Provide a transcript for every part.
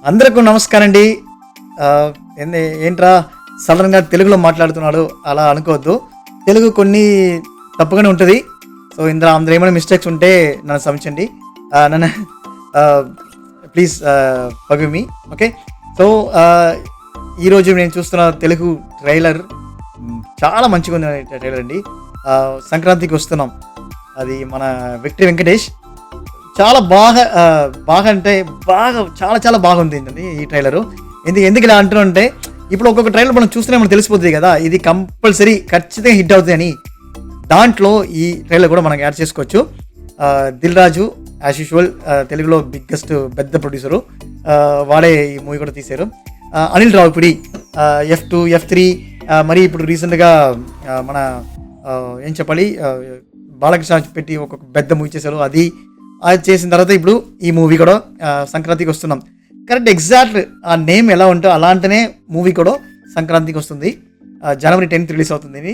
అందరికీ నమస్కారం అండి. ఏంట్రా సడన్గా తెలుగులో మాట్లాడుతున్నాడు అలా అనుకోవద్దు. తెలుగు కొన్ని తప్పుగానే ఉంటుంది. సో అందులో ఏమైనా మిస్టేక్స్ ఉంటే నన్ను క్షమించండి. నన్ను please forgive me. Okay. So ఈరోజు నేను చూస్తున్న తెలుగు ట్రైలర్ చాలా మంచిగా ఉంది ట్రైలర్ అండి. సంక్రాంతికి వస్తున్నాం. అది మన విక్టరీ వెంకటేష్ చాలా బాగా అంటే చాలా చాలా బాగుంది అండి ఈ ట్రైలరు. ఎందుకు ఇలా అంటున్నానంటే ఇప్పుడు ఒక్కొక్క ట్రైలర్ మనం చూస్తూనే మనకు తెలిసిపోతుంది కదా, ఇది కంపల్సరీ ఖచ్చితంగా హిట్ అవుతుంది అని. దాంట్లో ఈ ట్రైలర్ కూడా మనం యాడ్ చేసుకోవచ్చు. దిల్ రాజు యాజ్ యూజువల్ తెలుగులో బిగ్గెస్ట్ పెద్ద ప్రొడ్యూసరు, వాడే ఈ మూవీ కూడా తీశారు. అనిల్ రావిపూడి F2 F3, మరి ఇప్పుడు రీసెంట్గా మన ఏం చెప్పాలి బాలకృష్ణ పెట్టి ఒక్కొక్క పెద్ద మూవీ చేశారు. అది చేసిన తర్వాత ఇప్పుడు ఈ మూవీ కూడా సంక్రాంతికి వస్తున్నాం. కరెక్ట్ ఎగ్జాక్ట్ ఆ నేమ్ ఎలా ఉంటో అలాంటినే మూవీ కూడా సంక్రాంతికి వస్తుంది. January 10th రిలీజ్ అవుతుంది.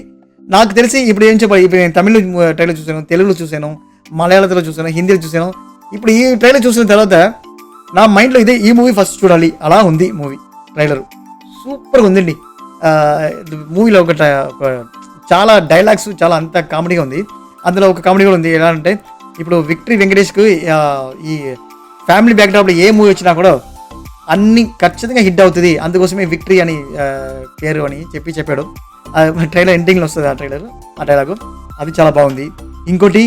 నాకు తెలిసి ఇప్పుడు ఏం చెప్పాలి, ఇప్పుడు నేను తమిళ ట్రైలర్ చూసాను, తెలుగులో చూసాను, మలయాళంలో చూసాను, హిందీలో చూసాను. ఇప్పుడు ఈ ట్రైలర్ చూసిన తర్వాత నా మైండ్లో ఈ మూవీ ఫస్ట్ చూడాలి అలా ఉంది మూవీ ట్రైలర్. సూపర్గా ఉందండి. మూవీలో ఒక చాలా డైలాగ్స్ చాలా అంత కామెడీగా ఉంది. అందులో ఒక కామెడీ కూడా ఉంది. ఎలా అంటే ఇప్పుడు విక్టరీ వెంకటేష్కు ఈ ఫ్యామిలీ బ్యాక్డ్రాప్లో ఏ మూవీ వచ్చినా కూడా అన్ని ఖచ్చితంగా హిట్ అవుతుంది, అందుకోసమే విక్టరీ అని పేరు అని చెప్పాడు. ట్రైలర్ ఎండింగ్లో వస్తుంది ఆ డైలాగు. అది చాలా బాగుంది. ఇంకోటి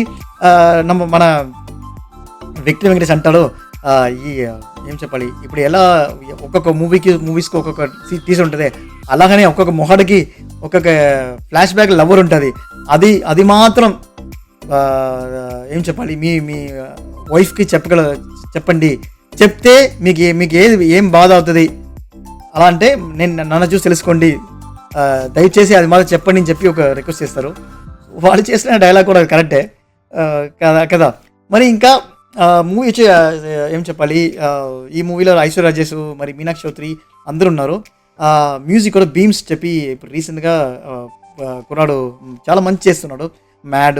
మన విక్టరీ వెంకటేష్ అంటాడు ఈ ఏం చెప్పాలి, ఇప్పుడు ఎలా ఒక్కొక్క మూవీస్కి ఒక్కొక్క తీసి ఉంటుంది, అలాగనే ఒక్కొక్క మొహడికి ఒక్కొక్క ఫ్లాష్ బ్యాక్ లవర్ ఉంటుంది. అది మాత్రం ఏం చెప్పాలి, మీ వైఫ్కి చెప్పండి, చెప్తే మీకు ఏం బాధ అవుతుంది అలా అంటే నన్ను చూసి తెలుసుకోండి, దయచేసి అది మాత్రం చెప్పండి అని చెప్పి ఒక రిక్వెస్ట్ చేస్తారు. వాళ్ళు చేసిన డైలాగ్ కూడా కరెక్టే కదా. మరి ఇంకా మూవీ వచ్చి ఏం చెప్పాలి, ఈ మూవీలో ఐశ్వర్య రాజేష్ మరి మీనాక్షి చౌత్రి అందరూ ఉన్నారు. మ్యూజిక్ కూడా బీమ్స్ చెప్పి ఇప్పుడు రీసెంట్గా కుర్రాడు చాలా మంచి చేస్తున్నాడు. మ్యాడ్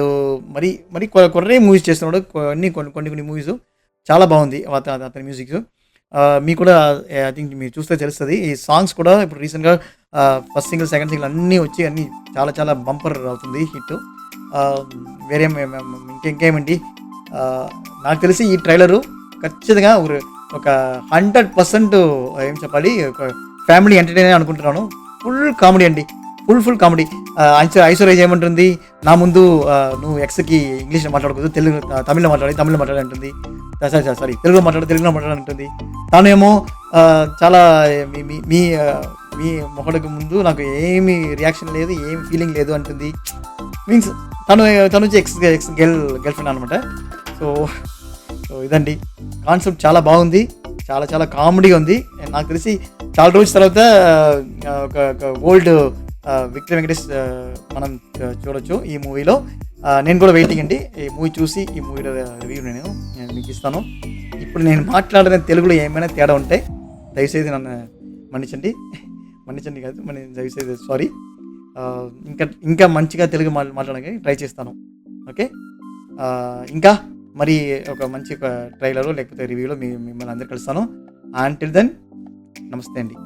మరి కొన్ని మూవీస్ చేస్తున్నాడు. కొన్ని మూవీస్ చాలా బాగుంది అతని మ్యూజిక్. మీకు కూడా ఐ థింక్ మీరు చూస్తే తెలుస్తుంది. ఈ సాంగ్స్ కూడా ఇప్పుడు రీసెంట్గా ఫస్ట్ సింగిల్ సెకండ్ సింగిల్ అన్నీ వచ్చి అన్నీ చాలా చాలా బంపర్ అవుతుంది హిట్. వేరే ఇంకేమండి, నాకు తెలిసి ఈ ట్రైలరు ఖచ్చితంగా ఒక 100% ఏం చెప్పాలి, ఒక ఫ్యామిలీ ఎంటర్టైనర్ అనుకుంటున్నాను. ఫుల్ కామెడీ అండి, ఫుల్ కామెడీ. ఐశ్వర్య ఏమంటుంది, నా ముందు నువ్వు ఎక్స్కి ఇంగ్లీష్లో మాట్లాడకూడదు, తమిళ్లో మాట్లాడాలి అంటుంది. సారీ తెలుగులో మాట్లాడంటుంది. తానేమో చాలా మీ మొహడికి ముందు నాకు ఏమి రియాక్షన్ లేదు, ఏం ఫీలింగ్ లేదు అంటుంది. మీన్స్ తను వచ్చి ఎక్స్ గర్ల్ ఫ్రెండ్ అనమాట. సో ఇదండి కాన్సెప్ట్. చాలా బాగుంది, చాలా చాలా కామెడీగా ఉంది. నాకు తెలిసి చాలా రోజుల తర్వాత ఒక ఓల్డ్ విక్టరీ వెంకటేష్ మనం చూడొచ్చు ఈ మూవీలో. నేను కూడా వెయిటింగ్ అండి. ఈ మూవీ చూసి ఈ మూవీలో రివ్యూ నేను మీకు ఇస్తాను. ఇప్పుడు నేను మాట్లాడిన తెలుగులో ఏమైనా తేడా ఉంటే దయచేసి నన్ను మన్నించండి కాదు దయచేసి సారీ. ఇంకా మంచిగా తెలుగు మాట్లాడడానికి ట్రై చేస్తాను. ఓకే. ఇంకా మరి ఒక మంచి ట్రైలరు లేకపోతే రివ్యూలో మిమ్మల్ని అందరు కలుస్తాను. అంటిల్ దెన్ నమస్తే అండి.